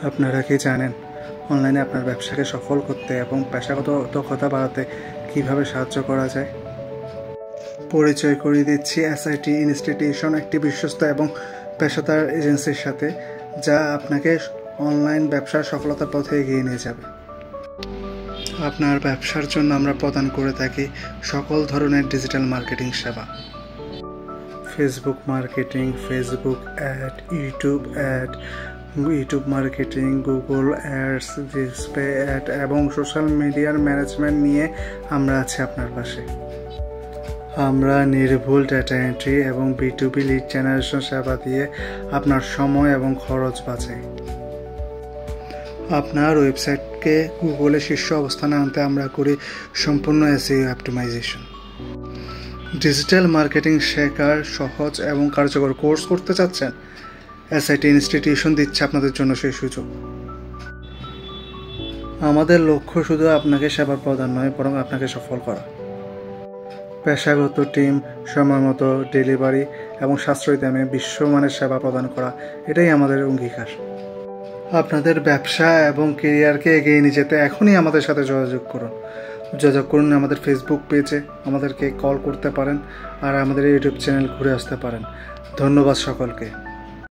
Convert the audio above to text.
আপনারা কি জানেন অনলাইনে আপনার ব্যবসাকে সফল করতে এবং পেশাগত দক্ষতা বাড়াতে কিভাবে সাহায্য করা যায়? পরিচয় করিয়ে দিচ্ছি এসআইটি ইনস্টিটিউশন, একটি বিশ্বস্ত এবং পেশাদার এজেন্সির সাথে, যা আপনাকে অনলাইন ব্যবসার সফলতার পথে এগিয়ে নিয়ে যাবে। আপনার ব্যবসার জন্য আমরা প্রদান করে থাকি সকল ধরনের ডিজিটাল মার্কেটিং সেবা। Facebook marketing, Facebook ad, YouTube marketing, Google ads, display ad এবং সোশ্যাল মিডিয়ার ম্যানেজমেন্ট নিয়ে আমরা আছি আপনার পাশে। আমরা নির্ভুল ডেটা এন্ট্রি এবং B2B লিড জেনারেশন সেবা দিয়ে আপনার সময় এবং খরচ বাঁচাই। আপনার ওয়েবসাইটকে গুগলে শীর্ষ অবস্থানে আনতে আমরা করি সম্পূর্ণ SEO অপটিমাইজেশন। ডিজিটাল মার্কেটিং শেখার সহজ এবং কার্যকর কোর্স করতে চাচ্ছেন? এসআইটি ইনস্টিটিউশন দিচ্ছে আপনাদের জন্য সেই সুযোগ। আমাদের লক্ষ্য শুধু আপনাকে সেবা প্রদান নয়, বরং আপনাকে সফল করা। পেশাগত টিম, সময়মতো ডেলিভারি এবং সাশ্রয়ী দামে বিশ্বমানের সেবা প্রদান করা, এটাই আমাদের অঙ্গীকার। আপনাদের ব্যবসা এবং কেরিয়ারকে এগিয়ে নিয়ে যেতে এখনই আমাদের সাথে যোগাযোগ করুন। আমাদের ফেসবুক পেজে আমাদেরকে কল করতে পারেন, আর আমাদের ইউটিউব চ্যানেল ঘুরে আসতে পারেন। ধন্যবাদ সকলকে।